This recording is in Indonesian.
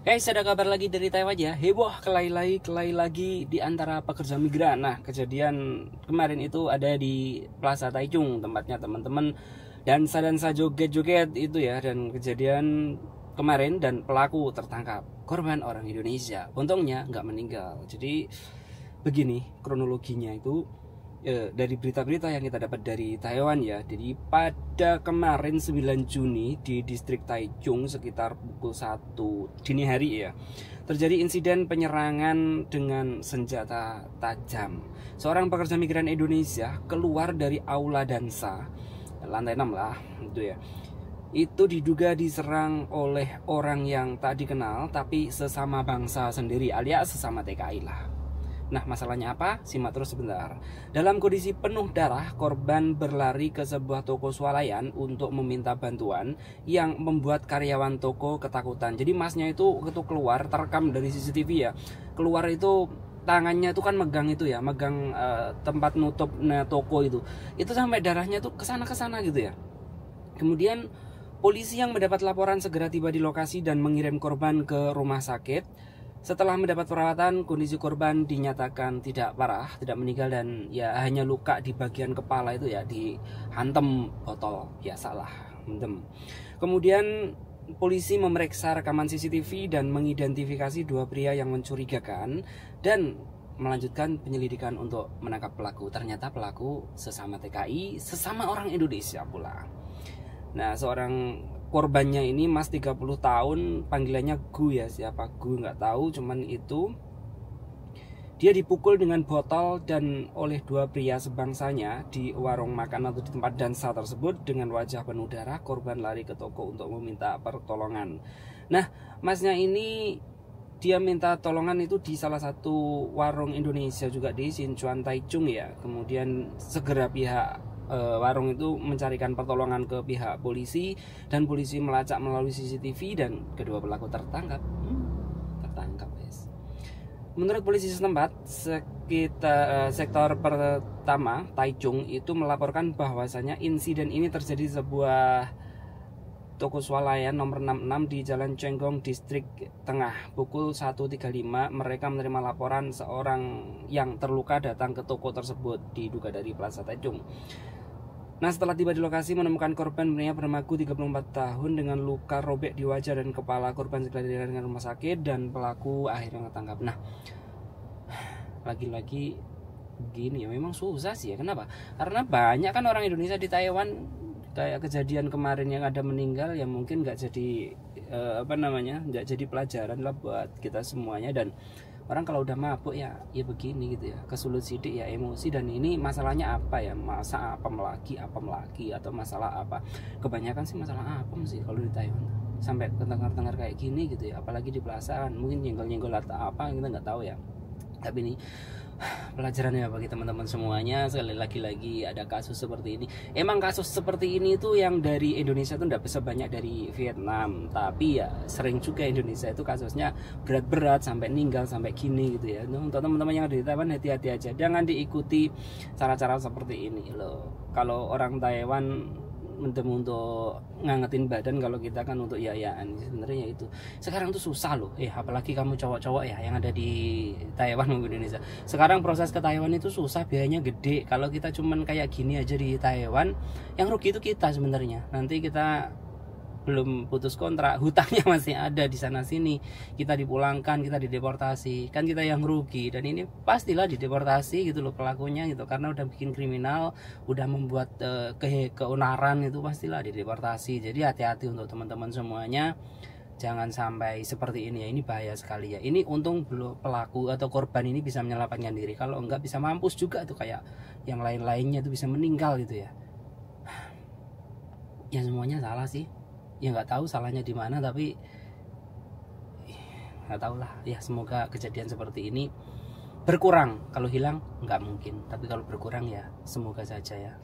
Guys, ada kabar lagi dari Taiwan ya. Heboh kelahi lagi di antara pekerja migran. Nah, kejadian kemarin itu ada di Plaza Taichung, tempatnya teman-teman dansa joget-joget itu ya. Dan kejadian kemarin dan pelaku tertangkap. Korban orang Indonesia. Untungnya nggak meninggal. Jadi begini kronologinya itu. Dari berita-berita yang kita dapat dari Taiwan ya. Jadi pada kemarin 9 Juni di distrik Taichung sekitar pukul 1 dini hari ya, terjadi insiden penyerangan dengan senjata tajam. Seorang pekerja migran Indonesia keluar dari aula dansa lantai 6 lah itu ya. Itu diduga diserang oleh orang yang tak dikenal tapi sesama bangsa sendiri alias sesama TKI lah. Nah, masalahnya apa? Simak terus sebentar. Dalam kondisi penuh darah, korban berlari ke sebuah toko swalayan untuk meminta bantuan yang membuat karyawan toko ketakutan. Jadi masnya itu keluar, terekam dari CCTV ya. Keluar itu tangannya itu kan megang itu ya, megang tempat nutup toko itu. Itu sampai darahnya tuh kesana gitu ya. Kemudian polisi yang mendapat laporan segera tiba di lokasi dan mengirim korban ke rumah sakit. Setelah mendapat perawatan, kondisi korban dinyatakan tidak parah, tidak meninggal dan ya hanya luka di bagian kepala itu ya, dihantam botol biasalah, mendem. Kemudian polisi memeriksa rekaman CCTV dan mengidentifikasi dua pria yang mencurigakan dan melanjutkan penyelidikan untuk menangkap pelaku. Ternyata pelaku sesama TKI, sesama orang Indonesia pula. Nah, seorang korbannya ini Mas 30 tahun, panggilannya Gu ya, siapa Gu nggak tahu, cuman itu dia dipukul dengan botol dan oleh dua pria sebangsanya di warung makan atau di tempat dansa tersebut. Dengan wajah penuh darah, korban lari ke toko untuk meminta pertolongan. Nah, masnya ini dia minta tolongan itu di salah satu warung Indonesia juga di Sichuan Taichung ya. Kemudian segera pihak warung itu mencarikan pertolongan ke pihak polisi dan polisi melacak melalui CCTV dan kedua pelaku tertangkap. Tertangkap guys. Menurut polisi setempat, sekitar sektor pertama Taichung itu melaporkan bahwasanya insiden ini terjadi di sebuah toko swalayan nomor 66 di Jalan Chenggong, Distrik Tengah. Pukul 1.35 mereka menerima laporan seorang yang terluka datang ke toko tersebut diduga dari Plaza Taichung. Nah, setelah tiba di lokasi menemukan korban pria bermagu 34 tahun dengan luka robek di wajah dan kepala. Korban segera dilarikan ke rumah sakit dan pelaku akhirnya tertangkap. Nah, lagi-lagi gini ya, memang susah sih ya. Kenapa? Karena banyak kan orang Indonesia di Taiwan, kayak kejadian kemarin yang ada meninggal yang mungkin nggak jadi nggak jadi pelajaran lah buat kita semuanya. Dan orang kalau udah mabuk ya begini gitu ya, kesulut sidik ya emosi. Dan ini masalahnya apa ya, masa apem lagi atau masalah apa? Kebanyakan sih masalah apem sih kalau di Taiwan, sampai tengar-tengar kayak gini gitu ya, apalagi di plaza kan, mungkin nyenggol-nyenggol atau apa kita nggak tahu ya. Tapi ini pelajarannya bagi teman-teman semuanya. Sekali lagi ada kasus seperti ini. Emang kasus seperti ini tuh yang dari Indonesia tuh nggak bisa banyak dari Vietnam, tapi ya sering juga Indonesia itu kasusnya berat-berat sampai meninggal sampai gini gitu ya. Untuk teman-teman yang ada di Taiwan, hati-hati aja, jangan diikuti cara-cara seperti ini loh. Kalau orang Taiwan untuk ngangetin badan, kalau kita kan untuk yayaan. Sebenarnya itu sekarang tuh susah loh, apalagi kamu cowok-cowok ya yang ada di Taiwan maupun Indonesia. Sekarang proses ke Taiwan itu susah, biayanya gede. Kalau kita cuman kayak gini aja di Taiwan, yang rugi itu kita sebenarnya. Nanti kita belum putus kontrak, hutangnya masih ada di sana sini, kita dipulangkan, kita dideportasi, kan kita yang rugi. Dan ini pastilah dideportasi gitu loh pelakunya gitu, karena udah bikin kriminal, udah membuat keonaran, itu pastilah dideportasi. Jadi hati-hati untuk teman-teman semuanya, jangan sampai seperti ini ya. Ini bahaya sekali ya. Ini untung belum pelaku atau korban ini bisa menyelamatkan diri, kalau enggak bisa mampus juga tuh, kayak yang lain-lainnya tuh bisa meninggal gitu ya. Ya semuanya salah sih ya, nggak tahu salahnya di mana, tapi nggak tahu lah ya. Semoga kejadian seperti ini berkurang. Kalau hilang nggak mungkin, tapi kalau berkurang ya semoga saja ya.